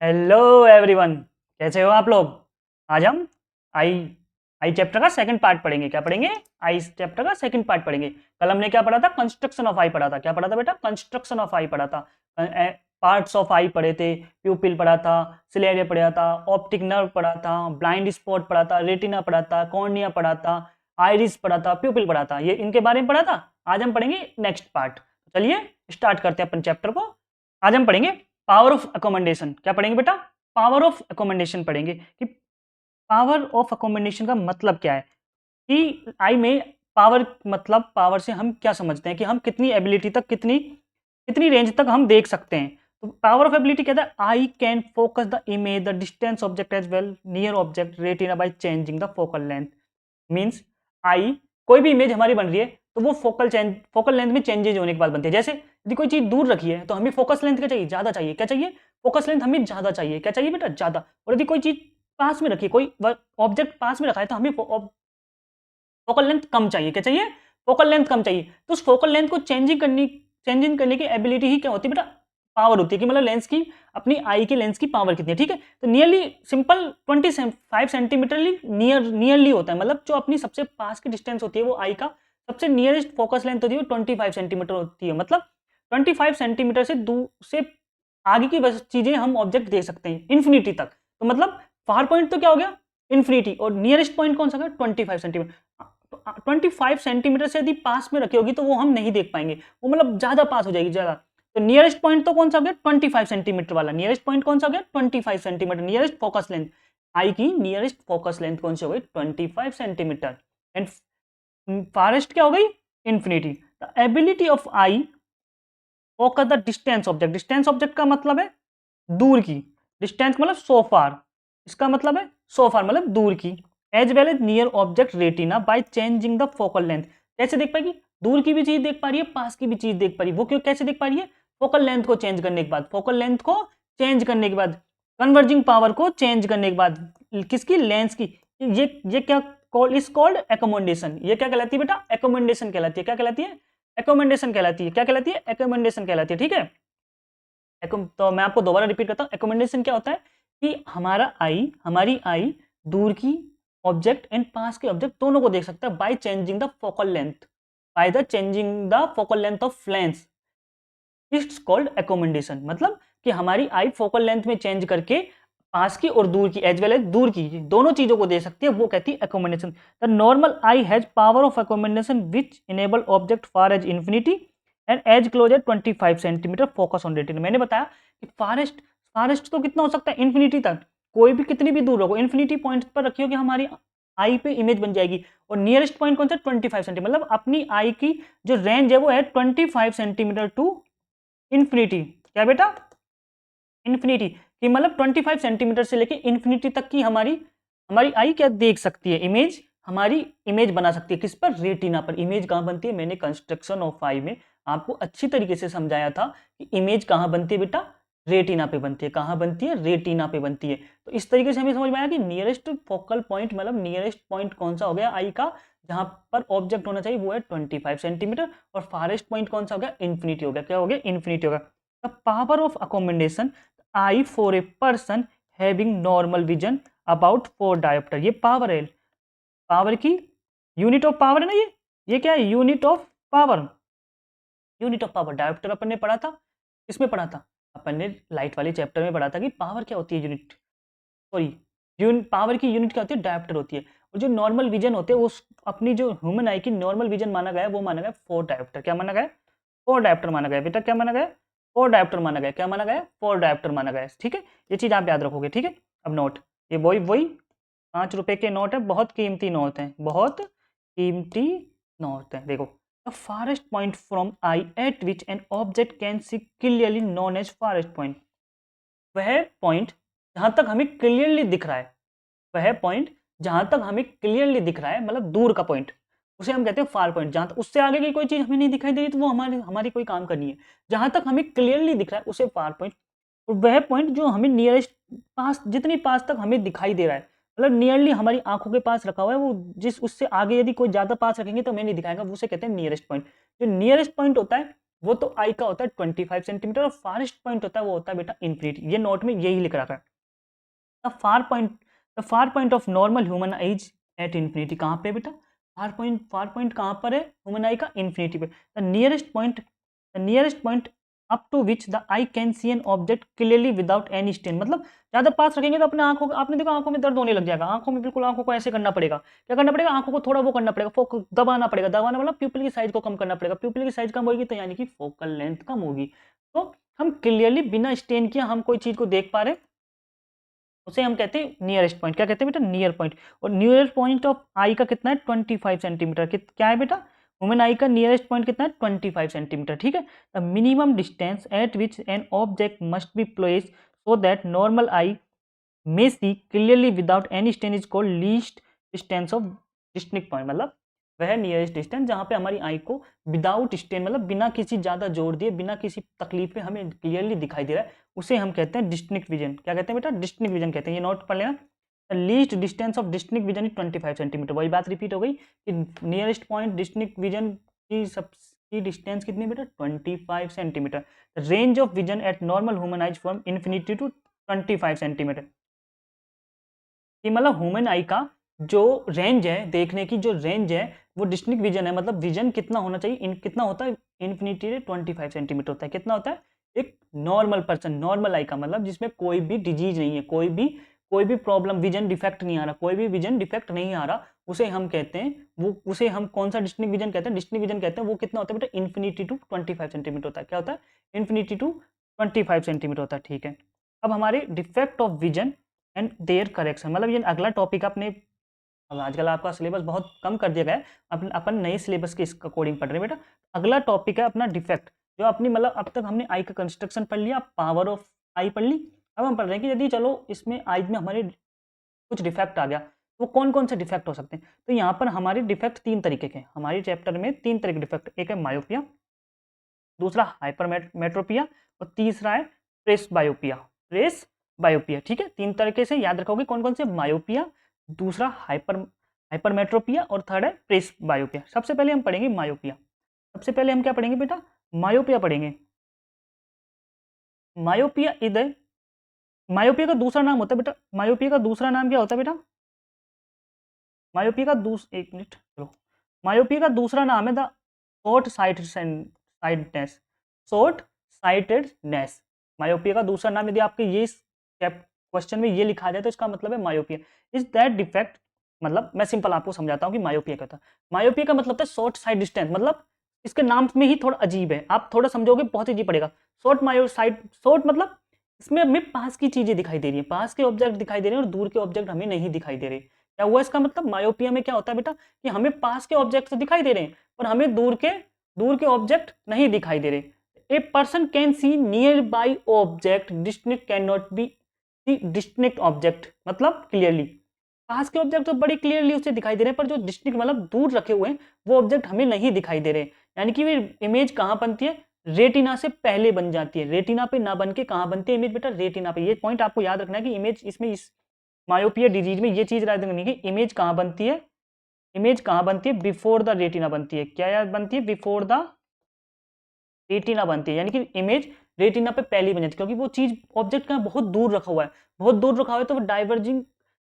Hello everyone, कैसे हो आप लोग। आज हम आई आई चैप्टर का सेकंड पार्ट पढ़ेंगे। क्या पढ़ेंगे? आई चैप्टर का सेकंड पार्ट पढ़ेंगे। कल हमने क्या पढ़ा था? कंस्ट्रक्शन ऑफ आई पढ़ा था। क्या पढ़ा था बेटा? कंस्ट्रक्शन ऑफ आई पढ़ा था। पार्ट्स ऑफ आई पढ़े थे, प्यूपिल पढ़ा था, सिलेरिया पढ़ा था, ऑप्टिक नर्व पढ़ा था, ब्लाइंड स्पॉट पढ़ा था, रेटिना पढ़ा था, कॉर्निया पढ़ा था, आइरिस पढ़ा था, प्यूपिल पढ़ा था। ये इनके बारे में पढ़ा था। आज हम पढ़ेंगे नेक्स्ट पार्ट। चलिए स्टार्ट करते हैं अपन चैप्टर को। आज हम पढ़ेंगे पावर ऑफ अकोमोडेशन। क्या पढ़ेंगे बेटा? पावर ऑफ अकोमोडेशन पढ़ेंगे कि पावर ऑफ अकोमोडेशन का मतलब क्या है, कि आई में पावर मतलब पावर से हम क्या समझते हैं कि हम कितनी एबिलिटी तक, कितनी कितनी रेंज तक हम देख सकते हैं। तो पावर ऑफ एबिलिटी कहता है eye can focus the image the distance object as well near object retina by changing the focal length. Means eye, कोई भी इमेज हमारी बन रही है तो वो फोकल लेंथ में चेंजेज होने के बाद बनती है। जैसे यदि कोई चीज दूर रखी है तो हमें फोकस लेंथ क्या चाहिए? ज्यादा चाहिए। क्या चाहिए? फोकस लेंथ हमें ज्यादा चाहिए। क्या चाहिए बेटा? ज्यादा। और यदि कोई चीज पास में रखी है, कोई ऑब्जेक्ट पास में रखा है तो हमें फोकल लेंथ कम चाहिए। क्या चाहिए? फोकल लेंथ कम चाहिए। तो उस फोकल लेंथ को चेंजिंग करने की एबिलिटी ही क्या होती है बेटा? पावर होती है। कि मतलब लेंस की, अपनी आई के लेंस की पावर कितनी है। ठीक है, तो नियरली सिंपल 25 सेंटीमीटर नियरली होता है। मतलब जो अपनी सबसे पास की डिस्टेंस होती है वो आई का सबसे नियरेस्ट फोकस लेंथ होती है वो 25 सेंटीमीटर होती है। मतलब 25 सेंटीमीटर से दूर से आगे की चीजें हम ऑब्जेक्ट देख सकते हैं इन्फिनिटी तक। तो मतलब फार पॉइंट तो क्या हो गया? इन्फिनिटी। और नियरेस्ट पॉइंट कौन सा है? 25 सेंटीमीटर। 25 सेंटीमीटर से यदि पास में रखी होगी तो वो हम नहीं देख पाएंगे, वो मतलब ज्यादा पास हो जाएगी, ज्यादा। तो नियरेस्ट पॉइंट तो कौन सा हो गया? 25 सेंटीमीटर वाला। नियरेस्ट पॉइंट कौन सा हो गया? 25 centimetre. Nearest focus length, eye की नियरेस्ट फोकस लेंथ कौन सी हो गई? 25 सेंटीमीटर। एंड फारेस्ट क्या हो गई? Infinity. The ability of I focus the distance object. Distance object का मतलब है दूर की। डिस्टेंस मतलब सो फार, इसका मतलब है सो फार मतलब दूर की। As well as near object retina by changing the focal length. कैसे देख पाएगी? दूर की भी चीज देख पा रही है, पास की भी चीज देख पा रही है। वो क्यों, कैसे देख पा रही है? फोकल लेंथ को चेंज करने के बाद, फोकल लेंथ को चेंज करने के बाद, कन्वर्जिंग पावर को चेंज करने के बाद, किसकी? लेंस की। ये क्या कॉल्ड इज कॉल्ड एकोमोडेशन। ये क्या कहलाती है बेटा? एकोमोडेशन कहलाती है। क्या कहलाती है? एकोमोडेशन कहलाती है। क्या कहलाती है? एकोमोडेशन कहलाती है। ठीक है, तो मैं आपको दोबारा रिपीट करता हूँ। एकोमोडेशन क्या होता है कि हमारी आई दूर की ऑब्जेक्ट एंड पास के ऑब्जेक्ट दोनों को देख सकता है bye changing the focal length, by the changing the focal length of lens. It's called accommodation. मतलब कि हमारी आई फोकल लेंथ में चेंज करके पास की और दूर की एज वेल एज दूर की दोनों चीजों को दे सकती है, वो कहती है accommodation. The normal eye has power of accommodation which enable object far as infinity and as close at 25 centimetre focus on retina. मैंने बताया कि फारेस्ट फारेस्ट तो कितना हो सकता है? इन्फिनिटी तक। कोई भी कितनी भी दूर होगा, इन्फिनिटी पॉइंट पर रखी होगी हमारी आई पे इमेज बन जाएगी। और नियरेस्ट पॉइंट कौन सा? 25 सेंटीमीटर। मतलब अपनी आई की जो रेंज है वो है 25 सेंटीमीटर टू इन्फिनिटी। क्या बेटा? इन्फिनिटी। कि मतलब 25 सेंटीमीटर से लेके इन्फिनिटी तक की हमारी हमारी आई क्या देख सकती है? इमेज। हमारी इमेज बना सकती है किस पर? रेटिना पर। इमेज कहां बनती है? मैंने कंस्ट्रक्शन ऑफ आई में आपको अच्छी तरीके से समझाया था कि इमेज कहां बनती है बेटा? रेटिना पे बनती है। कहां बनती है? रेटिना पे बनती है। तो इस तरीके से हमें समझ में आया कि नियरेस्ट फोकल पॉइंट मतलब नियरेस्ट पॉइंट कौन सा हो गया आई का, जहां पर ऑब्जेक्ट होना चाहिए वो है 25 सेंटीमीटर। और फारेस्ट पॉइंट कौन सा हो गया? इन्फिनिटी हो गया। क्या हो गया? इन्फिनिटी होगा। The power of accommodation eye for a person having normal vision about 4 dioptre. ये पावर है, पावर की यूनिट ऑफ पावर है ना। ये क्या है? Unit of power. Unit of power dioptre अपन ने पढ़ा था। किसमें पढ़ा था? अपन ने लाइट वाले चैप्टर में पढ़ा था कि पावर क्या होती है? यूनिट, सॉरी, पावर की यूनिट क्या होती है? डायोप्टर होती है। और जो नॉर्मल विजन होते हैं वो अपनी जो ह्यूमन आई की नॉर्मल विजन माना गया है वो माना गया 4 डायोप्टर। क्या माना गया? 4 डायोप्टर माना गया बेटा। क्या माना गया? 4 डायोप्टर माना गया। क्या माना गया? 4 डायोप्टर माना गया। ठीक है, ये चीज आप याद रखोगे। ठीक है, अब नोट, ये वही वही 5 रुपए के नोट है, बहुत कीमती नोट है, बहुत कीमती नोट है। देखो, the farthest point from eye at which an object can see clearly known as farthest point. वह पॉइंट जहां तक हमें क्लियरली दिख रहा है, वह पॉइंट जहां तक हमें क्लियरली दिख रहा है मतलब दूर का पॉइंट, उसे हम कहते हैं फार पॉइंट। जहां तक उससे आगे की कोई चीज हमें नहीं दिखाई दे रही तो वो हमारी हमारी कोई काम करनी है। जहां तक हमें क्लियरली दिख रहा है उसे फार पॉइंट। और वह पॉइंट जो हमें नियरेस्ट पास, जितनी पास तक हमें दिखाई दे रहा है, मतलब नियरली हमारी आंखों के पास रखा हुआ है, वो जिस उससे आगे यदि कोई ज्यादा पास रखेंगे तो हमें नहीं दिखाएगा, वो उसे कहते हैं नियरेस्ट पॉइंट। जो नियरेस्ट पॉइंट होता है वो तो आई का होता है 25 सेंटीमीटर, और फारेस्ट पॉइंट होता है वो होता है बेटा इन्फिनिटी। ये नोट में यही लिख रखा है। The far point of normal human eyes at infinity, कहाँ पे बेटा? फार पॉइंट कहाँ पर है ह्यूमन आई का? इन्फिनिटी पे। The nearest point up to which the eye can see an object clearly without any strain, मतलब ज्यादा पास रखेंगे तो अपने आंखों, आपने देखा आंखों में दर्द होने लग जाएगा, आंखों में बिल्कुल, आंखों को ऐसे करना पड़ेगा, क्या करना पड़ेगा? आंखों को थोड़ा वो करना पड़ेगा, फोकस दबाना पड़ेगा, दबाना मतलब प्यूपिल की साइज को कम करना पड़ेगा, प्यूपिल की साइज कम होगी तो यानी कि फोकल लेंथ कम होगी, तो हम क्लियरली बिना स्टेन किया हम कोई चीज को देख पा रहे, उसे हम कहते हैं नियरेस्ट पॉइंट। क्या कहते हैं बेटा? Near point. और नियरेस्ट पॉइंट ऑफ आई का कितना है? 25 सेंटीमीटर। क्या है बेटा? ह्यूमन आई का नियरेस्ट पॉइंट कितना है? 25 सेंटीमीटर, ठीक है। The minimum distance eight which an object must be placed so that normal I may see clearly without any stain is called least distance of distinct point, मतलब वह nearest distance जहां पे हमारी आई को विदाउट स्टेन, मतलब बिना किसी ज्यादा जोर दिए, बिना किसी तकलीफ पे हमें क्लियरली दिखाई दे रहा है, उसे हम कहते हैं डिस्टिंक्ट विजन। क्या कहते हैं बेटा? डिस्टिंक्ट विजन कहते हैं। ये नोट पढ़ लेना, least distance of distinct vision is 25 centimetre. वही बात रिपीट हो गई कि नियरेस्ट पॉइंट डिस्टिंक्ट विजन की सबकी डिस्टेंस कितनी बेटा? 25 centimetre. Range of vision at normal human eyes from infinity to 25 centimetre, कि मतलब ह्यूमन आई का जो रेंज है, देखने की जो रेंज है, वो डिस्टिंक्ट विजन है, मतलब विजन कितना होना चाहिए, कितना होता है? इन्फिनिटी से 25 सेंटीमीटर होता है। कितना होता है? एक नॉर्मल पर्सन, नॉर्मल आई का मतलब जिसमें कोई भी डिजीज नहीं है, कोई भी प्रॉब्लम, विजन डिफेक्ट नहीं आ रहा, कोई भी विजन डिफेक्ट नहीं आ रहा, उसे हम कहते हैं, वो उसे हम कौन सा डिस्टिंक्ट विजन कहते हैं? डिस्टिंक्ट विजन कहते हैं। वो कितना होता है बेटा? इन्फिनिटी टू 25 सेंटीमीटर होता है। क्या होता है? इन्फिनिटी टू 25 सेंटीमीटर होता है, ठीक है। अब हमारे defect of vision and their correction, मतलब ये अगला टॉपिक आपने, अब आजकल आपका सिलेबस बहुत कम कर दिया गया है, अपन नए सिलेबस के अकॉर्डिंग पढ़ रहे हैं बेटा। अगला टॉपिक है अपना डिफेक्ट, जो अपनी मतलब अब तक हमने आई का कंस्ट्रक्शन पढ़ लिया, पावर ऑफ आई पढ़ ली। अब हम पढ़ रहे हैं कि यदि चलो इसमें आई में हमारे कुछ डिफेक्ट आ गया, तो कौन कौन से डिफेक्ट हो सकते हैं? तो यहाँ पर हमारे डिफेक्ट तीन तरीके के हैं, हमारे चैप्टर में तीन तरह के डिफेक्ट, एक है मायोपिया, दूसरा हाइपरमेट्रोपिया, और तीसरा है प्रेस बायोपिया, ठीक है। तीन तरीके से याद रखोगे कौन कौन से? मायोपिया, दूसरा हाइपरमेट्रोपिया, और थर्ड है प्रेस बायोपिया। सबसे पहले हम पढ़ेंगे मायोपिया। सबसे पहले हम क्या पढ़ेंगे बेटा? मायोपिया पढ़ेंगे। मायोपिया इधर, मायोपिया का दूसरा नाम होता है बेटा, मायोपिया का दूसरा नाम क्या होता है बेटा? मायोपिया का एक मिनट चलो, मायोपिया का दूसरा नाम है the sightedness, short sightedness. Myopia का दूसरा नाम, यदि आपके ये क्वेश्चन में ये लिखा जाए तो इसका मतलब है मायोपिया इज दैट डिफेक्ट, मतलब मैं सिंपल आपको समझाता हूँ कि मायोपिया क्या था। मायोपिया का मतलब था शॉर्ट साइड डिस्टेंस, मतलब इसके नाम में ही थोड़ा अजीब है, आप थोड़ा समझोगे बहुत अजीब पड़ेगा। शॉर्ट मतलब इसमें हमें पास की चीजें दिखाई दे रही है, पास के ऑब्जेक्ट दिखाई दे रहे हैं और दूर के ऑब्जेक्ट हमें नहीं दिखाई दे रहे। क्या हुआ इसका मतलब? मायोपिया में क्या होता है बेटा कि हमें पास के ऑब्जेक्ट तो दिखाई दे रहे हैं पर हमें दूर के ऑब्जेक्ट नहीं दिखाई दे रहे। A person can see nearby object, distinct can not be see distinct object, मतलब क्लियरली पास के ऑब्जेक्ट तो बड़ी क्लियरली उसे दिखाई दे रहे हैं, पर जो डिस्टिंक्ट मतलब दूर रखे हुए हैं वो ऑब्जेक्ट हमें नहीं दिखाई दे रहे। यानी कि वे इमेज कहाँ बनती है? रेटिना से पहले बन जाती है, रेटिना पे ना बन के कहाँ बनती है इमेज बेटा? रेटिना पे। ये पॉइंट आपको याद रखना है कि इमेज इसमें, इस मायोपिया डिजीज में ये चीज याद रखनी है कि इमेज कहाँ बनती है? इमेज कहाँ बनती है? बिफोर द रेटिना बनती है। क्या याद बनती है? बिफोर द रेटिना बनती है, यानी कि इमेज रेटिना पे पहले बन जाती है, क्योंकि वो चीज ऑब्जेक्ट का बहुत दूर रखा हुआ है, बहुत दूर रखा हुआ है, तो वो डाइवर्जिंग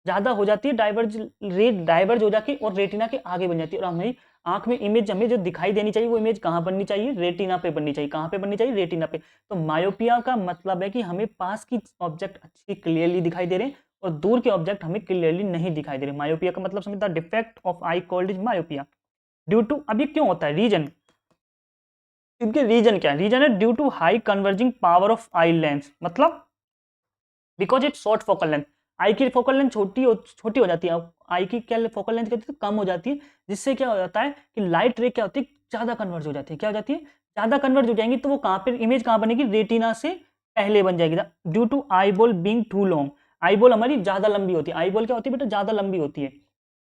ज्यादा हो जाती है, डाइवर्ज हो जाती है और रेटिना के आगे बन जाती है। और हमें आंख में इमेज हमें जो दिखाई देनी चाहिए वो इमेज कहाँ बननी चाहिए? रेटिना पे बननी चाहिए। कहाँ पे बननी चाहिए? रेटिना पे। तो मायोपिया का मतलब है कि हमें पास की ऑब्जेक्ट अच्छी क्लियरली दिखाई दे रहे हैं और दूर के ऑब्जेक्ट हमें क्लियरली नहीं दिखाई दे रहे। मायोपिया का मतलब समझता, defect of eye called is myopia due to, अभी क्यों होता है रीजन, इनके रीजन क्या है? रीजन है due to high converging power of eye lens, मतलब because it short focal length, eye की फोकल लेंथ छोटी हो जाती है, आई की क्या फोकल लेंथ कहते हैं? कम हो जाती है, जिससे क्या हो जाता है कि लाइट रे क्या होती है? ज्यादा कन्वर्ज हो जाती है। क्या हो जाती है? ज्यादा कन्वर्ज हो जाएंगी, तो वो कहाँ पे इमेज कहाँ बनेगी? रेटिना से पहले बन जाएगी। Due to eyeball being too long, eyeball हमारी ज्यादा लंबी होती है। आई बॉल क्या होती है बेटा? ज्यादा लंबी होती है।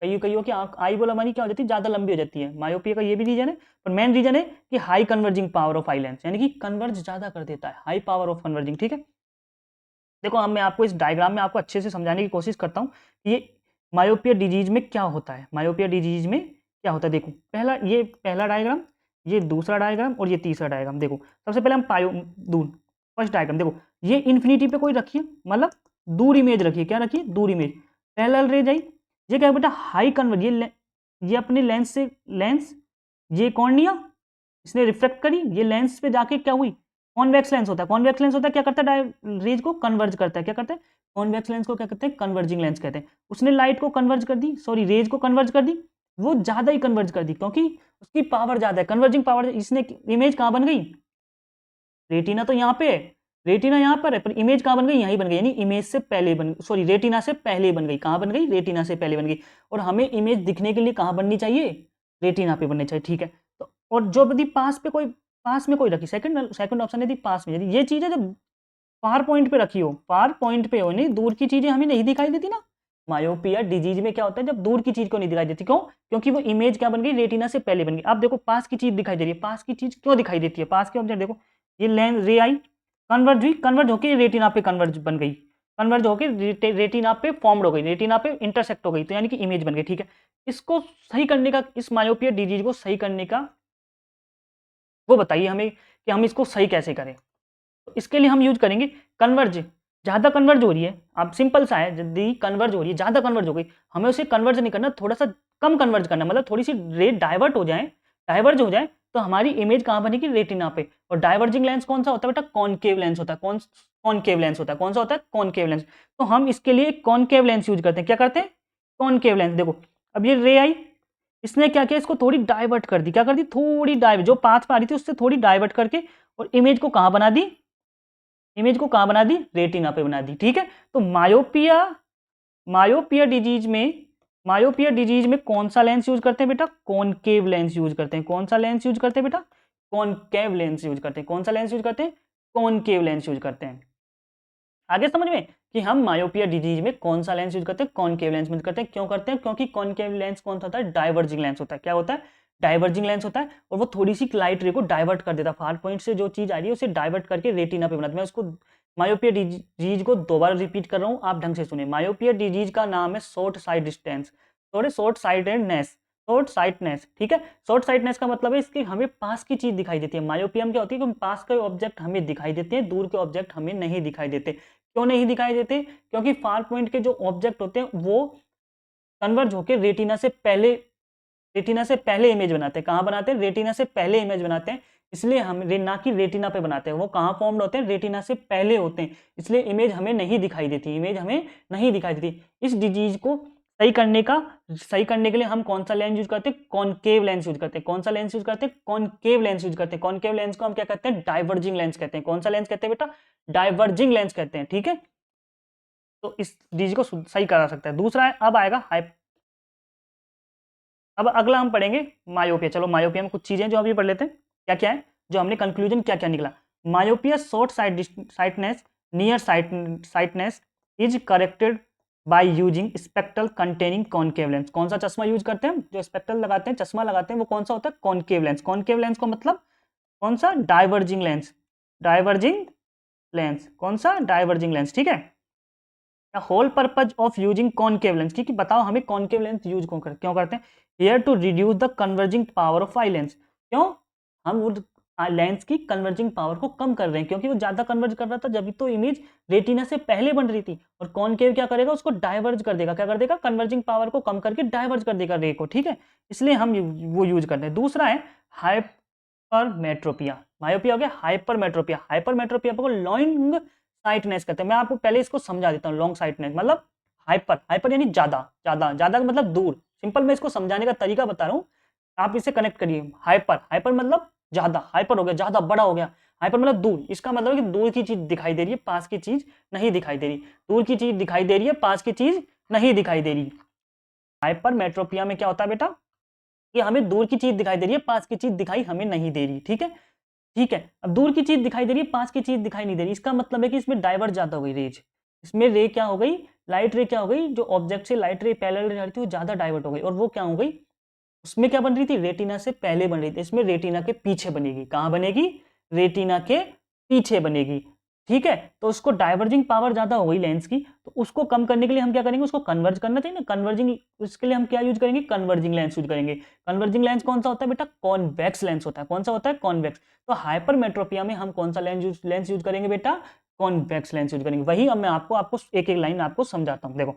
कईयों की आई बॉल हमारी क्या हो जाती है? ज्यादा लंबी हो जाती है। मायोपिया का ये भी रीजन है, पर मेन रीजन है कि high converging power of eye lens, यानी कि कन्वर्ज ज्यादा कर देता है, हाई पावर ऑफ कन्वर्जिंग, ठीक है। देखो अब मैं आपको इस डायग्राम में आपको अच्छे से समझाने की कोशिश करता हूँ कि ये मायोपिया डिजीज में क्या होता है। मायोपिया डिजीज में क्या होता है? देखो पहला, ये पहला डायग्राम, ये दूसरा डायग्राम और ये तीसरा डायग्राम। देखो सबसे पहले हम पायो दूर, फर्स्ट डायग्राम देखो, ये इन्फिनिटी पे कोई रखिए, मतलब दूर इमेज रखिए, क्या रखिए, दूर इमेज, पैरेलल रेज आई, ये क्या है बेटा, हाई कन्वर्ज, ये अपने लेंस से, लेंस ये कॉर्निया, इसने रिफ्लेक्ट करी, ये लेंस पे जाके क्या हुई, कॉन्वेक्स लेंस होता है, कॉन्वेक्स लेंस होता है क्या करता है, रेज को कन्वर्ज करता है, क्या करता है, कॉन्वेक्स लेंस को क्या कहते हैं, कन्वर्जिंग लेंस कहते हैं। उसने लाइट को कन्वर्ज कर दी, सॉरी रेज को कन्वर्ज कर दी, वो ज्यादा ही कन्वर्ज कर दी क्योंकि उसकी पावर ज्यादा है, कन्वर्जिंग पावर, इसने इमेज कहाँ बन गई, रेटिना तो यहाँ पे है, रेटिना यहाँ पर है, पर इमेज कहाँ बन गई, यहीं बन गई, यानी इमेज से पहले बन, सॉरी रेटिना से पहले बन गई, कहाँ बन गई, रेटिना से पहले बन गई। और हमें इमेज दिखने के लिए कहाँ बननी चाहिए, रेटिना पे बननी चाहिए, ठीक है। तो और जो यदि पास में कोई रखी, सेकंड ऑप्शन यदि पास में, यदि ये चीजें जब फार पॉइंट पे रखी हो, फार पॉइंट पे हो, नहीं दूर की चीजें हमें नहीं दिखाई देती ना, मायोपिया डिजीज में क्या होता है, जब दूर की चीज को नहीं दिखाई देती, क्यों, क्योंकि वो इमेज क्या बन गई, रेटिना से पहले बन गई। अब देखो पास की चीज दिखाई दे रही है, पास की चीज क्यों दिखाई देती है, पास के ऑब्जेक्ट देखो, ये लेंस रे आई, कन्वर्ज हुई, कन्वर्ज होकर रेटिना पे कन्वर्ज बन गई, कन्वर्ज होकर रेटिना पे फॉर्म्ड हो गई, रेटिना पे इंटरसेक्ट हो गई, तो यानी कि इमेज बन गई, ठीक है। इसको सही करने का, इस मायोपिया डिजीज को सही करने का वो बताइए हमें कि हम इसको सही कैसे करें। तो इसके लिए हम यूज करेंगे कन्वर्ज, ज़्यादा कन्वर्ज हो रही है, अब सिंपल सा है, यदि कन्वर्ज हो रही है, ज़्यादा कन्वर्ज हो गई, हमें उसे कन्वर्ज नहीं करना, थोड़ा सा कम कन्वर्ज करना, मतलब थोड़ी सी रेट डाइवर्ट हो जाए, डाइवर्ज हो जाए, तो हमारी इमेज कहाँ बनेगी, रेटिना पे। और डाइवर्जिंग लेंस कौन सा होता है बेटा, कॉनकेव लेंस होता है, कॉनकेव लेंस होता है, कौन सा होता है, कॉनकेव लेंस। तो हम इसके लिए कॉनकेव लेंस यूज करते हैं, क्या करते हैं, कॉनकेव लेंस। देखो अब ये रे आई, इसने क्या किया, इसको थोड़ी डाइवर्ट कर दी, क्या कर दी, थोड़ी डाइवर्ट, जो पाथ पे आ रही थी उससे थोड़ी डाइवर्ट करके, और इमेज को कहाँ बना दी, इमेज को कहां बना दी, रेटिना पे बना दी, ठीक है। तो मायोपिया डिजीज में, मायोपिया डिजीज में कौन सा लेंस यूज करते हैं बेटा, कॉनकेव लेंस यूज करते हैं, कौन सा लेंस यूज करते हैं बेटा, कॉनकेव लेंस यूज करते हैं, कौन सा लेंस यूज करते हैं, कॉनकेव लेंस यूज करते हैं। आगे समझ में कि हम मायोपिया डिजीज में कौन सा लेंस यूज करते हैं, कॉनकेव लेंस यूज करते हैं, क्यों करते हैं, क्योंकि कॉनकेव लेंस कौन सा होता है, डाइवर्जिंग लेंस होता है, क्या होता है, डाइवर्जिंग लेंस होता है, और वो थोड़ी सी लाइट रे को डाइवर्ट कर देता है, फार पॉइंट से जो चीज आ रही है उसे डाइवर्ट करके रेटिना पे बनाता है। मैं उसको मायोपिया डिजीज को दोबारा रिपीट कर रहा हूँ, आप ढंग से सुने, मायोपिया डिजीज का नाम है शॉर्ट साइट डिस्टेंस, थोड़े शॉर्ट साइटेडनेस, शॉर्ट साइटनेस, ठीक है। शॉर्ट साइटनेस का मतलब है इसकी हमें पास की चीज दिखाई देती है, मायोपिया में क्या होती है कि पास के ऑब्जेक्ट हमें दिखाई देते हैं, दूर के ऑब्जेक्ट हमें नहीं दिखाई देते। क्यों नहीं दिखाई देते, क्योंकि फार पॉइंट के जो ऑब्जेक्ट होते हैं वो कन्वर्ज होकर रेटिना से पहले इमेज बनाते हैं, कहाँ बनाते हैं, रेटिना से पहले इमेज बनाते हैं, इसलिए हम ना कि रेटिना पे बनाते हैं, वो कहाँ फॉर्म्ड होते हैं, रेटिना से पहले होते हैं, इसलिए इमेज हमें नहीं दिखाई देती, इमेज हमें नहीं दिखाई देती। इस डिजीज को सही करने के लिए हम कौन सा लेंस यूज करते हैं, कॉनकेव लेंस यूज करते हैं, कौन सा लेंस यूज करते हैं, कॉनकेव लेंस यूज करते हैं, कॉनकेव लेंस को हम क्या कहते हैं, डाइवर्जिंग लेंस कहते हैं, कौन सा लेंस कहते हैं बेटा, डाइवर्जिंग लेंस कहते हैं, ठीक है। तो इस डिजीज को सही करा सकता है। दूसरा है, अब आएगा अब अगला हम पढ़ेंगे मायोपिया। चलो मायोपिया में कुछ चीजें जो अभी पढ़ लेते हैं, क्या क्या है, जो हमने कंक्लूजन क्या क्या निकला। Myopia short sightedness near sightedness is corrected by using spectral containing concave lens. कौन सा चश्मा यूज करते हैं, जो स्पेक्ट्रल लगाते हैं, चश्मा लगाते हैं, वो कौन सा होता है, कॉनकेव लेंस। कॉनकेव लेंस का मतलब कौन सा, डाइवर्जिंग लेंस, डाइवर्जिंग लेंस, कौन सा, डाइवर्जिंग लेंस, ठीक है। Whole purpose of using concave lens, क्योंकि बताओ हमें कॉनकेव लेंस यूज क्यों करते हैं, here to reduce the converging power of eye lens. क्यों, हम वो लेंस की कन्वर्जिंग पावर को कम कर रहे हैं, क्योंकि वो ज्यादा कन्वर्ज कर रहा था जब तो इमेज रेटिना से पहले बन रही थी, और कॉनकेव क्या करेगा, उसको डाइवर्ज कर देगा, क्या कर देगा, कन्वर्जिंग पावर को कम करके डाइवर्ज कर देगा रे को, ठीक है, इसलिए हम वो यूज करते हैं। दूसरा है हाइपरमेट्रोपिया, मायोपिया हो गया हाइपरमेट्रोपिया, हाइपरमेट्रोपिया को लॉन्ग साइटनेस कहते हैं। मैं आपको पहले इसको समझा देता हूँ, लॉन्ग साइटनेस मतलब हाइपर यानी ज्यादा, ज्यादा मतलब दूर, सिंपल मैं इसको समझाने का तरीका बता रहा हूँ, आप इसे कनेक्ट करिए। हाइपर मतलब ज्यादा, हाइपर हो गया ज्यादा, बड़ा हो गया, हाइपर मतलब दूर, इसका मतलब है कि दूर की चीज दिखाई दे रही है, पास की चीज नहीं दिखाई दे रही, दूर की चीज दिखाई दे रही है, पास की चीज नहीं दिखाई दे रही। हाइपरमेट्रोपिया में क्या होता है बेटा, कि हमें दूर की चीज दिखाई दे रही है, पास की चीज दिखाई हमें नहीं दे रही, ठीक है, ठीक है। अब दूर की चीज दिखाई दे रही है, पास की चीज दिखाई नहीं दे रही, इसका मतलब है कि इसमें डाइवर्ट ज्यादा हो गई रेज, इसमें रे क्या हो गई, लाइट रे क्या हो गई, जो ऑब्जेक्ट से लाइट रे पैरेलल जा रही थी वो ज्यादा डाइवर्ट हो गई, और वो क्या हो गई, उसमें क्या बन रही थी, रेटिना से पहले बन रही थी, इसमें रेटिना के पीछे बनेगी, कहां बनेगी, रेटिना के पीछे बनेगी, ठीक है, तो उसको डाइवर्जिंग पावर ज्यादा हो गई लेंस की, तो उसको कम करने के लिए हम क्या करेंगे, उसको कन्वर्ज करना चाहिए ना, कन्वर्जिंग, उसके लिए हम क्या यूज करेंगे, कन्वर्जिंग लेंस यूज करेंगे। कन्वर्जिंग लेंस कौन सा होता है बेटा, कॉन्वेक्स लेंस होता है। कौन सा होता है, कॉन्वेक्स। तो हाइपरमेट्रोपिया में हम कौन सा लेंस यूज करेंगे बेटा, कॉन्वेक्स लेंस यूज करेंगे। वही अब मैं आपको आपको एक एक लाइन आपको समझाता हूं। देखो,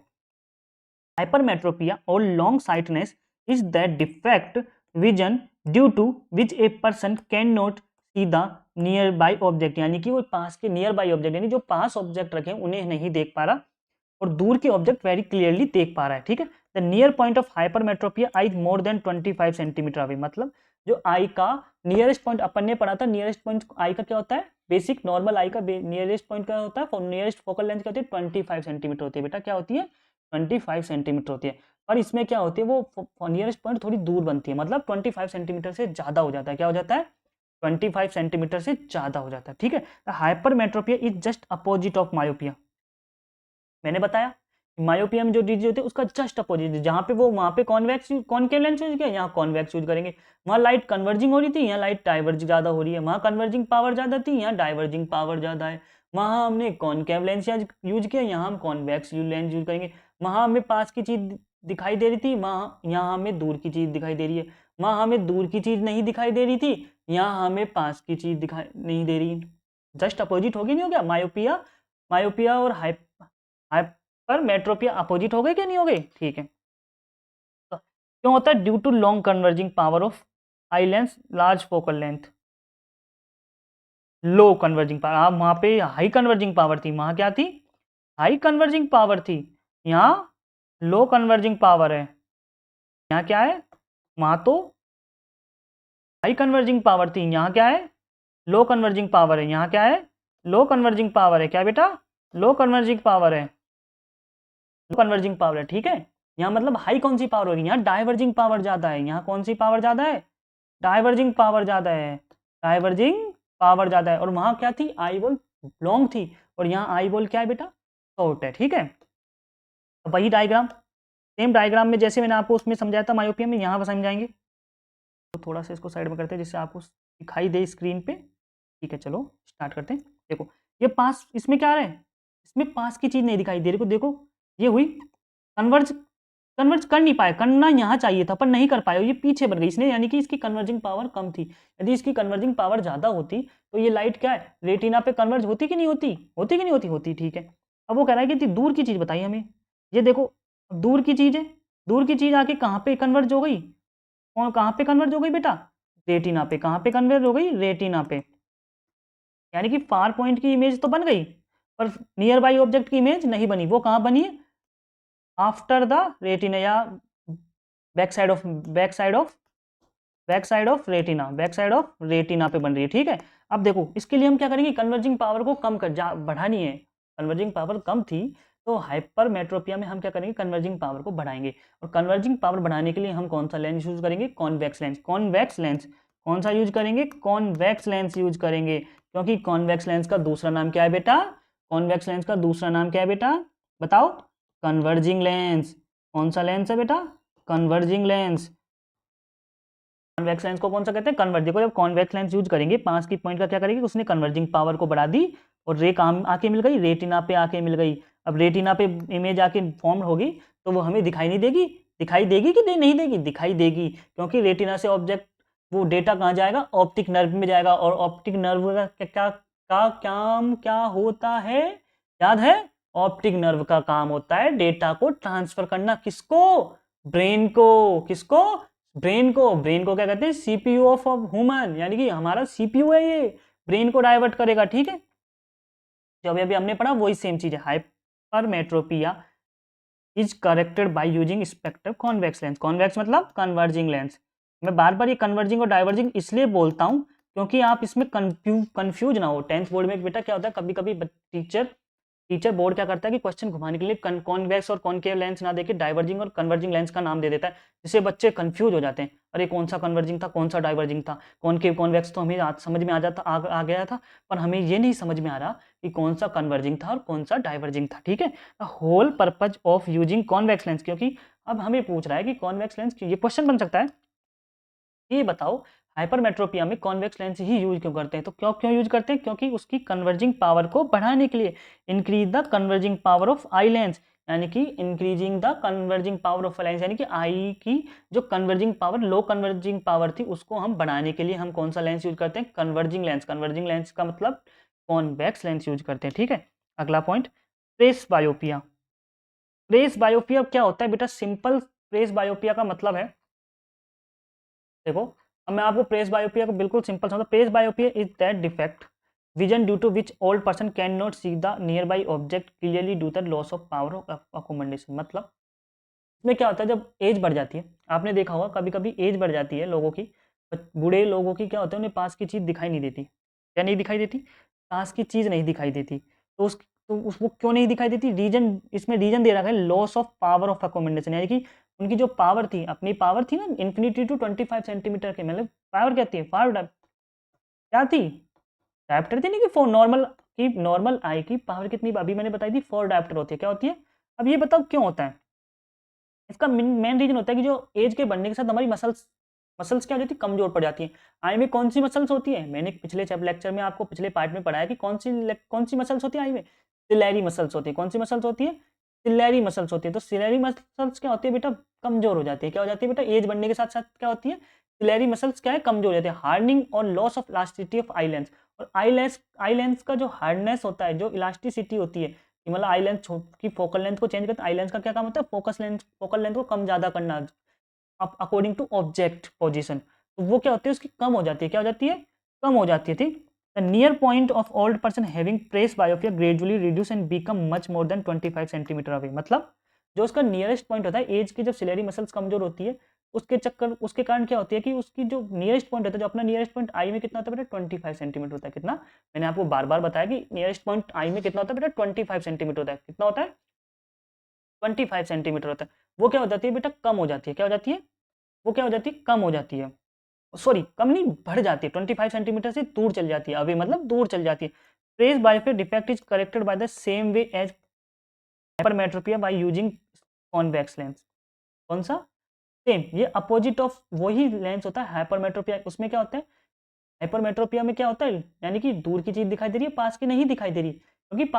hypermetropia or long sightedness is that defect vision due to which a person cannot see the nearby object, यानी कि वो पास के नियर बाई ऑब्जेक्ट, यानी जो पास ऑब्जेक्ट रखे हैं उन्हें नहीं देख पा रहा और दूर के ऑब्जेक्ट वेरी क्लियरली देख पा रहा है। ठीक है, the near point of hypermetropia I more than 25 centimetre away, मतलब जो आई का नियरेस्ट पॉइंट अपन ने पढ़ा था, नियरेस्ट पॉइंट आई का क्या होता है, बेसिक नॉर्मल आई का नियरेस्ट पॉइंट क्या होता है, नियरेस्ट फोकल लेंथ क्या होती है, 25 सेंटीमीटर होती है बेटा, क्या होती है, 25 सेंटीमीटर होती है। और इसमें क्या होती है, वो नियरेस्ट पॉइंट थोड़ी दूर बनती है, मतलब 25 सेंटीमीटर से ज्यादा हो जाता है। क्या हो जाता है, 25 सेंटीमीटर से ज्यादा हो जाता है। ठीक है, hypermetropia is just opposite of myopia. मैंने बताया मायोपिया में जो डिजीज होती है उसका जस्ट अपोजिट, जहां पे वो वहां पे कॉन्वेक्स कॉनकेव लेंस यूज किया, यहाँ कॉन्वेक्स यूज करेंगे। वहां लाइट कन्वर्जिंग हो रही थी, यहाँ लाइट डाइवर्ज ज्यादा हो रही है। वहां कन्वर्जिंग पावर ज्यादा थी, यहाँ डाइवर्जिंग पावर ज्यादा है। वहां हमने कॉनकेव लेंस यूज किया, यहाँ हम कॉन्वेक्स लेंस यूज करेंगे। वहां हमें पास की चीज दिखाई दे रही थी, वहां यहाँ हमें दूर की चीज दिखाई दे रही है। वहां हमें दूर की चीज नहीं दिखाई दे रही थी, यहाँ हमें पास की चीज दिखाई नहीं दे रही। जस्ट अपोजिट होगी, नहीं हो गया, मायोपिया मायोपिया और पर मेट्रोपिया अपोजिट हो गए क्या, नहीं हो गए। ठीक है, तो क्यों होता है, due to long converging power of eye lens, large focal length, low converging power. आप वहां पे हाई कन्वर्जिंग पावर थी, वहां क्या थी, हाई कन्वर्जिंग पावर थी, यहाँ लो कन्वर्जिंग पावर है। यहाँ क्या है, वहां तो हाई कन्वर्जिंग पावर थी, यहाँ क्या है, लो कन्वर्जिंग पावर है। यहाँ क्या है, लो कन्वर्जिंग पावर है। क्या बेटा, लो कन्वर्जिंग पावर है, कन्वर्जिंग पावर है। ठीक है, यहाँ मतलब हाई कौन सी पावर होगी, यहाँ डाइवर्जिंग पावर ज्यादा है। यहाँ कौन सी पावर ज्यादा है, डाइवर्जिंग पावर ज्यादा है, डाइवर्जिंग पावर ज्यादा है। और वहां क्या थी, आई बॉल लॉन्ग थी, और यहाँ आई बॉल क्या है बेटा, शॉर्ट है। ठीक है, तो वही डायग्राम, सेम डायग्राम में जैसे मैंने आपको उसमें समझाया था मायोपिया में, यहाँ पर समझाएंगे। तो थोड़ा सा इसको साइड में करते हैं जिससे आपको दिखाई दे स्क्रीन पे। ठीक है, चलो स्टार्ट करते हैं। देखो ये पास, इसमें क्या आ रहा है, इसमें पास की चीज नहीं दिखाई दे रही को, देखो ये हुई कन्वर्ज, कन्वर्ज कर नहीं पाए, करना यहाँ चाहिए था पर नहीं कर पाए, ये पीछे बढ़ गई इसने, यानी कि इसकी कन्वर्जिंग पावर कम थी। यदि इसकी कन्वर्जिंग पावर ज्यादा होती तो ये लाइट क्या है, रेटिना पे कन्वर्ज होती कि नहीं होती, होती कि नहीं होती, होती। ठीक है, अब वो कह रहा है कि दूर की चीज बताइए हमें। ये देखो दूर की चीज है, दूर की चीज आके कहाँ पे कन्वर्ज हो गई, और कहाँ पे कन्वर्ज हो गई बेटा, रेटिना पे। कहाँ पे कन्वर्ज हो गई, रेटिना पे। यानी कि फार पॉइंट की इमेज तो बन गई पर नियर बाई ऑब्जेक्ट की इमेज नहीं बनी। वो कहाँ बनी है, आफ्टर द रेटिना, या back side of back side of back side of retina, back side of retina पे बन रही है। ठीक है, अब देखो इसके लिए हम क्या करेंगे, कन्वर्जिंग पावर को कम कर बढ़ानी है। कन्वर्जिंग पावर कम थी तो हाइपरमेट्रोपिया में हम क्या करेंगे, कन्वर्जिंग पावर को बढ़ाएंगे। और कन्वर्जिंग पावर बढ़ाने के लिए हम कौन सा लेंस यूज करेंगे, कॉन्वेक्स लेंस। कॉन्वेक्स लेंस कौन सा यूज करेंगे, कॉन्वेक्स लेंस यूज करेंगे, क्योंकि कॉन्वेक्स लेंस का दूसरा नाम क्या है बेटा, कॉन्वेक्स लेंस का दूसरा नाम क्या है बेटा, बताओ, कन्वर्जिंग लेंस। कौन सा लेंस है बेटा, कन्वर्जिंग लेंस। कॉन्वेक्स लेंस को कौन सा कहते हैं, कन्वर्ज। देखो जब कॉन्वेक्स लेंस यूज करेंगे, पास की पॉइंट का क्या करेगी, उसने कन्वर्जिंग पावर को बढ़ा दी और रे काम आके मिल गई, रेटिना पे आके मिल गई। अब रेटिना पे इमेज आके फॉर्म होगी तो वो हमें दिखाई नहीं देगी, दिखाई देगी कि नहीं देगी, दिखाई देगी, क्योंकि रेटिना से ऑब्जेक्ट वो डेटा कहाँ जाएगा, ऑप्टिक नर्व में जाएगा। और ऑप्टिक नर्व का काम क्या होता है, याद है, ऑप्टिक नर्व का काम होता है डेटा को ट्रांसफर करना, किसको, ब्रेन को। किसको, ब्रेन को। ब्रेन को क्या कहते हैं, सीपीयू ऑफ ह्यूमन, यानी कि हमारा सीपीयू है ये, ब्रेन को डाइवर्ट करेगा। ठीक है, जो अभी अभी हमने पढ़ा वही सेम चीज है। Hypermetropia is corrected by using spectral convex lens. Convex मतलब कन्वर्जिंग लेंस। मैं बार बार ये कन्वर्जिंग और डाइवर्जिंग इसलिए बोलता हूं क्योंकि आप इसमें कंफ्यूज ना हो। 10th बोर्ड में बेटा क्या होता है, कभी कभी टीचर बोर्ड क्या करता है कि क्वेश्चन घुमाने के लिए कॉन्वेक्स और कॉनकेव लेंस ना देके डाइवर्जिंग और कन्वर्जिंग लेंस का नाम दे देता है, जिससे बच्चे कंफ्यूज हो जाते हैं। अरे कौन सा कन्वर्जिंग था, कौन सा डाइवर्जिंग था, कॉनकेव कॉन्वेक्स तो हमें समझ में आ गया था, पर हमें ये नहीं समझ में आ रहा कि कौन सा कन्वर्जिंग था और कौन सा डाइवर्जिंग था। ठीक है, whole purpose of using convex lens, क्योंकि अब हमें पूछ रहा है कि कॉन्वेक्स लेंस, ये क्वेश्चन बन सकता है, ये बताओ हाइपरमेट्रोपिया में कॉन्वेक्स लेंस ही यूज क्यों करते हैं? तो क्यों क्यों यूज करते हैं? क्योंकि उसकी कन्वर्जिंग पावर को बढ़ाने के लिए, increase the converging power of eye lens, यानी कि increasing the converging power of lens, यानी कि आई की जो कन्वर्जिंग पावर, लो कन्वर्जिंग पावर थी, उसको हम बढ़ाने के लिए हम कौन सा लेंस यूज करते हैं? Converging lens. कन्वर्जिंग लेंस का मतलब कॉन्वेक्स लेंस यूज करते हैं। ठीक है, अगला पॉइंट, प्रेस बायोपिया। प्रेस बायोपिया क्या होता है बेटा? सिंपल प्रेस बायोपिया का मतलब है, देखो अब मैं आपको प्रेस बायोपिया को बिल्कुल सिंपल समझा। Presbyopia is that defect vision due to which old person can not see the nearby object clearly due the loss of power of accommodation. मतलब इसमें क्या होता है, जब एज बढ़ जाती है, आपने देखा होगा कभी कभी एज बढ़ जाती है लोगों की, बूढ़े लोगों की क्या होता है, उन्हें पास की चीज़ दिखाई नहीं देती। क्या नहीं दिखाई देती? पास की चीज़ नहीं दिखाई देती। तो उसको क्यों नहीं दिखाई देती? रीजन, इसमें रीजन दे रखा है loss of power of accommodation, यानी कि उनकी जो पावर थी, अपनी पावर थी ना इन्फिनिटी टू 25 सेंटीमीटर के, मतलब पावर क्या थी? पावर क्या थी? डायप्टर थी नहीं कि फोर नॉर्मल की, नॉर्मल आई की पावर कितनी अभी मैंने बताई थी, 4 डायप्टर होती है। क्या होती है? अब ये बताओ क्यों होता है? इसका मेन रीजन होता है कि जो एज के बढ़ने के साथ हमारी मसल्स मसल्स क्या हो जाती है? कमजोर पड़ जाती है। आई में कौन सी मसल्स होती है? मैंने पिछले लेक्चर में आपको पिछले पार्ट में पढ़ाया कि कौन सी मसल्स होती है आई में? सिलेरी मसल्स होती है। कौन सी मसल्स होती है? सिलेरी मसल्स होती है। तो सिलेरी मसल्स क्या होती है बेटा? कमजोर हो जाती है। क्या हो जाती है बेटा? एज बढ़ने के साथ साथ क्या होती है? सिलेरी मसल्स क्या है? कमजोर हो जाती है। हार्डनिंग और loss of elasticity of eye lens. और आई लेंस का जो हार्डनेस होता है, जो इलास्टिसिटी होती है, कि मतलब आई लेंथ की फोकल लेंथ को चेंज करते हैं। आई लेंस का क्या काम होता है? फोकल लेंथ को कम ज्यादा करना अकॉर्डिंग टू ऑब्जेक्ट पोजीशन। तो वो क्या होती है? उसकी कम हो जाती है। क्या हो जाती है? कम हो जाती है। ठीक, the near point of old person having presbyopia gradually reduce and become much more than 25 centimetre away. मतलब जो उसका नियरेस्ट पॉइंट होता है, एज की जब सिलेरी मसल्स कमजोर होती है, उसके कारण क्या होती है कि उसकी जो नियरेस्ट पॉइंट होता है, जो अपना नियरेस्ट पॉइंट आई में कितना होता है बेटा? 25 सेंटीमीटर होता है। कितना? मैंने आपको बार बार बताया कि नियरेस्ट पॉइंट आई में कितना होता है बेटा? 25 सेंटीमीटर होता है। कितना होता है? 25 सेंटीमीटर होता है। वो क्या हो जाती है बेटा? कम हो जाती है। क्या हो जाती है? वो क्या हो जाती है? कम हो जाती है। सॉरी, कम नहीं, बढ़ जाती है। 25 सेंटीमीटर से दूर चल जाती है। अभी मतलब दूर चल जाती है। Presbyopia defect is corrected by the same way as hypermetropia by using convex lens. कौन सा? सेम, ये अपोजिट ऑफ वही लेंस होता है हाइपरमेट्रोपिया। उसमें क्या होता है? हाइपरमेट्रोपिया में क्या होता है? यानी कि दूर की चीज दिखाई दे रही है, पास की नहीं दिखाई दे रही। क्योंकि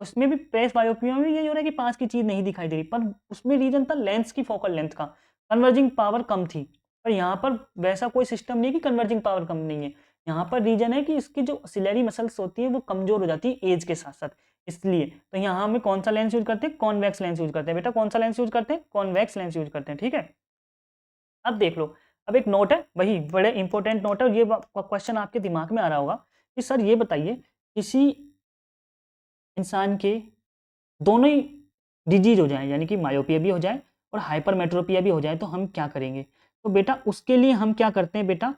उसमें भी प्रेस बायोपिया में यही हो रहा है कि पास की चीज नहीं दिखाई दे रही, पर उसमें रीजन था लेंस की फोकल लेंथ का, कन्वर्जिंग पावर कम थी। पर यहाँ पर वैसा कोई सिस्टम नहीं है कि कन्वर्जिंग पावर कम नहीं है। यहाँ पर रीजन है कि इसकी जो सिलेरी मसल्स होती है वो कमजोर हो जाती है एज के साथ साथ, इसलिए। तो यहाँ हमें कौन सा लेंस यूज करते हैं? कॉन्वेक्स लेंस यूज करते हैं। बेटा कौन सा लेंस यूज करते हैं? कॉन्वेक्स लेंस यूज करते हैं। ठीक है, अब देख लो, अब एक नोट है, वही बड़े इंपॉर्टेंट नोट है, ये क्वेश्चन आपके दिमाग में आ रहा होगा कि सर ये बताइए, किसी इंसान के दोनों ही डिजीज हो जाए, यानी कि मायोपिया भी हो जाए और हाइपरमेट्रोपिया भी हो जाए, तो हम क्या करेंगे? तो बेटा उसके लिए हम क्या करते हैं बेटा?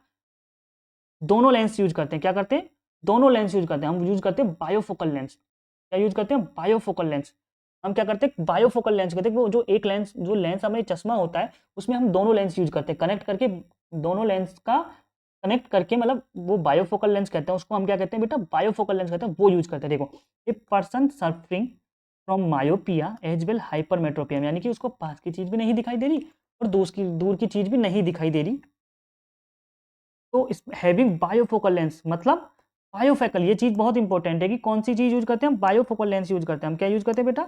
दोनों लेंस यूज करते हैं। क्या करते हैं? दोनों लेंस यूज करते हैं। हम यूज करते हैं बायोफोकल लेंस। क्या यूज करते हैं? बायोफोकल लेंस। हम क्या करते हैं? बायोफोकल लेंस करते हैं। वो जो एक लेंस, जो लेंस हमें चश्मा होता है, उसमें हम दोनों लेंस यूज करते हैं, कनेक्ट करके, दोनों लेंस का कनेक्ट करके, मतलब वो बायोफोकल लेंस कहते हैं उसको। हम क्या कहते हैं बेटा? बायोफोकल लेंस कहते हैं, वो यूज करते हैं। देखो, a person suffering from myopia as well hypermetropia, यानी कि उसको पास की चीज भी नहीं दिखाई दे रही और दूर की चीज भी नहीं दिखाई दे रही, तो इस हैविंग बायोफोकल लेंस, मतलब बायोफोकल, ये चीज बहुत इंपॉर्टेंट है कि कौन सी चीज यूज करते हैं? हम बायोफोकल लेंस यूज करते हैं। हम क्या यूज करते हैं बेटा?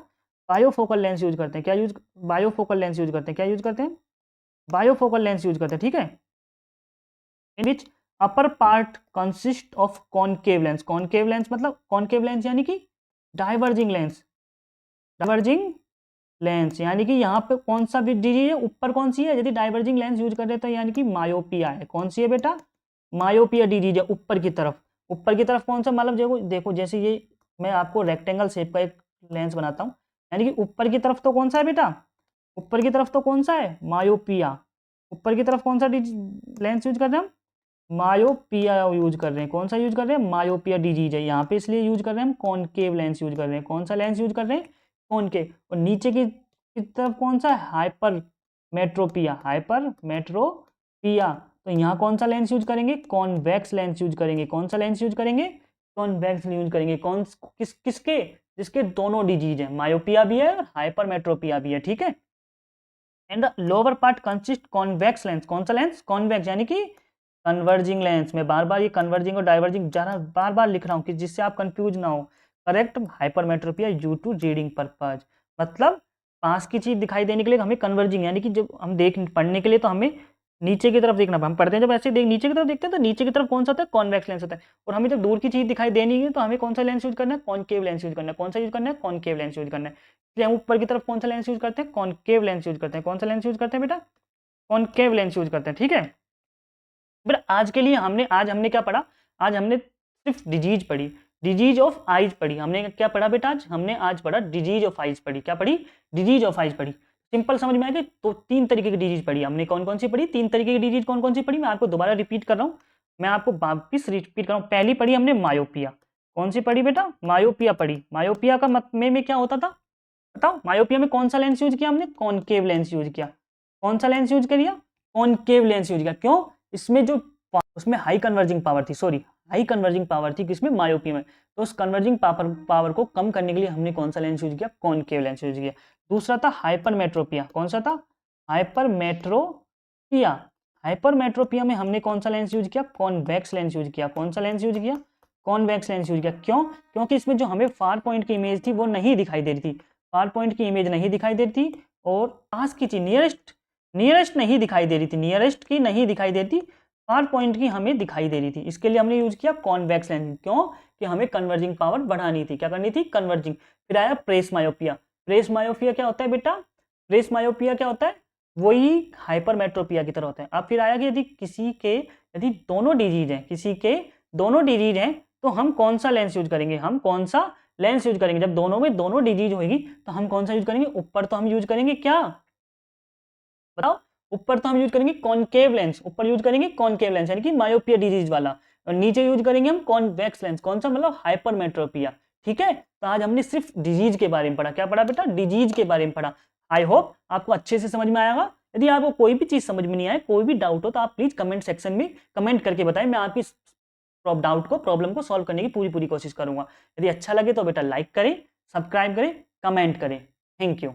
बायोफोकल लेंस यूज करते हैं। क्या यूज? बायोफोकल लेंस यूज करते हैं। क्या यूज करते हैं? बायोफोकल लेंस यूज करते हैं। ठीक है, in which upper part consist of concave lens. Concave lens मतलब, कॉनकेव लेंस यानी कि डाइवर्जिंग लेंस। डाइवर्जिंग लेंस यानी कि यहाँ पे कौन सा भी डिजीज है? ऊपर कौन सी है? यदि डाइवर्जिंग लेंस यूज कर रहे हैं तो यानी कि मायोपिया है। कौन सी है बेटा? मायोपिया डिजीज है, ऊपर की तरफ। ऊपर की तरफ कौन सा? मतलब देखो देखो, जैसे ये मैं आपको रेक्टेंगल शेप का एक लेंस बनाता हूँ, यानी कि ऊपर की तरफ तो कौन सा है बेटा? ऊपर की तरफ तो कौन सा है? मायोपिया। ऊपर की तरफ कौन सा लेंस यूज कर रहे हैं हम? मायोपिया यूज कर रहे हैं। कौन सा यूज कर रहे हैं? मायोपिया डिजीज है यहाँ पे, इसलिए यूज कर रहे हैं हम कॉनकेव लेंस यूज कर रहे हैं। कौन सा लेंस यूज कर रहे हैं? कॉनकेव। और नीचे की तरफ कौन सा है? हाइपर मेट्रोपिया। हाइपर मेट्रोपिया, तो यहाँ कौन सा लेंस यूज करेंगे? कॉन्वेक्स लेंस यूज करेंगे। कौन सा लेंस यूज करेंगे? कॉन्वेक्स यूज करेंगे। किसके? जिसके दोनों डिजीज है, मायोपिया भी है और हाइपर मेट्रोपिया भी है। ठीक है, and the lower part consist convex lens. कौन सा लेंस? कॉन्वेक्स, यानी कि कन्वर्जिंग लेंस, मैं बार बार ये कन्वर्जिंग और डाइवर्जिंग जरा बार बार लिख रहा हूँ कि जिससे आप कंफ्यूज ना हो। Correct hypermetropia due to reading purpose, मतलब पास की चीज दिखाई देने के लिए हमें कन्वर्जिंग, यानी कि जब हम देख पढ़ने के लिए तो हमें नीचे की तरफ देखना, हम पढ़ते हैं जब ऐसे देख नीचे की तरफ देखते हैं तो नीचे की तरफ कौन सा होता है, कॉन्वेक्स लेंस होता है। और हमें जब दूर की चीज दिखाई देनी है तो हमें कौन सा लेंस यूज करना है, कॉनकेव लेंस यूज करना है। कौन सा यूज करना है, कॉनकेव लेंस यूज करना है। इसलिए हम ऊपर की तरफ कौन सा लेंस यूज करते हैं, कॉनकेव लेंस यूज करते हैं। कौन सा लेंस यूज करते हैं बेटा, कॉनकेव लेंस यूज करते हैं। ठीक है बेटा, आज के लिए हमने क्या पढ़ा, आज हमने सिर्फ डिजीज पढ़ी, डिजीज ऑफ आइज पढ़ी। हमने क्या पढ़ा बेटा, आज पढ़ा डिजीज ऑफ आइज पढ़ी। क्या पढ़ी, डिजीज ऑफ आइज पढ़ी। सिंपल समझ में आएगा। तो 3 तरीके की डिजीज पढ़ी हमने। कौन कौन सी पढ़ी, 3 तरीके की डिजीज कौन कौन सी पढ़ी, मैं आपको दोबारा रिपीट कर रहा हूँ। मैं आपको वापिस रिपीट कर रहा हूँ। पहली पढ़ी हमने मायोपिया। कौन सी पढ़ी बेटा, मायोपिया पढ़ी। मायोपिया का में क्या होता था बताओ, मायोपिया में कौन सा लेंस यूज किया हमने, कॉनकेव लेंस यूज किया। कौन सा लेंस यूज किया, कॉनकेव लेंस यूज किया। क्यों, इसमें जो उसमें हाई कन्वर्जिंग पावर थी, सॉरी हाई कन्वर्जिंग पावर थी किसमें, मायोपिया में। तो उस कन्वर्जिंग पावर को कम करने के लिए हमने कौन सा लेंस यूज किया, कॉनकेव लेंस यूज किया। दूसरा था हाइपरमेट्रोपिया। कौन सा था, हाइपरमेट्रोपिया। हाइपरमेट्रोपिया में हमने कौन सा लेंस यूज किया, कॉन्वेक्स लेंस यूज किया। कौन सा लेंस यूज किया, कॉन्वेक्स लेंस यूज किया। क्यों, क्योंकि इसमें जो हमें फार पॉइंट की इमेज थी वो नहीं दिखाई दे रही थी, फार पॉइंट की इमेज नहीं दिखाई दे रही थी, और पास की चीज नियरेस्ट नहीं दिखाई दे रही थी, नियरेस्ट की नहीं दिखाई दे रही थी, फार पॉइंट की हमें दिखाई दे रही थी। इसके लिए हमने यूज किया कॉन्वेक्स लेंस। क्यों, कि हमें कन्वर्जिंग पावर बढ़ानी थी। क्या करनी थी, कन्वर्जिंग। फिर आया प्रेस मायोपिया। प्रेस मायोपिया क्या होता है बेटा, प्रेस मायोपिया क्या होता है, वही हाइपरमेट्रोपिया की तरह होता है। अब फिर आया कि यदि दोनों डिजीज हैं, किसी के दोनों डिजीज हैं, तो हम कौन सा लेंस यूज करेंगे, हम कौन सा लेंस यूज करेंगे। जब दोनों में दोनों डिजीज होगी तो हम कौन सा यूज करेंगे, ऊपर तो हम यूज करेंगे क्या बताओ, ऊपर तो हम यूज करेंगे कॉनकेव लेंस, ऊपर यूज करेंगे कॉनकेव लेंस यानी कि मायोपिया डिजीज वाला, और नीचे यूज करेंगे हम कॉन्वेक्स लेंस। कौन सा, मतलब हाइपरमेट्रोपिया। ठीक है, तो आज हमने सिर्फ डिजीज के बारे में पढ़ा। क्या पढ़ा बेटा, डिजीज के बारे में पढ़ा। आई होप आपको अच्छे से समझ में आएगा। यदि आपको कोई भी चीज समझ में नहीं आए, कोई भी डाउट हो, तो आप प्लीज कमेंट सेक्शन में कमेंट करके बताएं। मैं आपकी डाउट को, प्रॉब्लम को सॉल्व करने की पूरी कोशिश करूंगा। यदि अच्छा लगे तो बेटा लाइक करें, सब्सक्राइब करें, कमेंट करें। Thank you.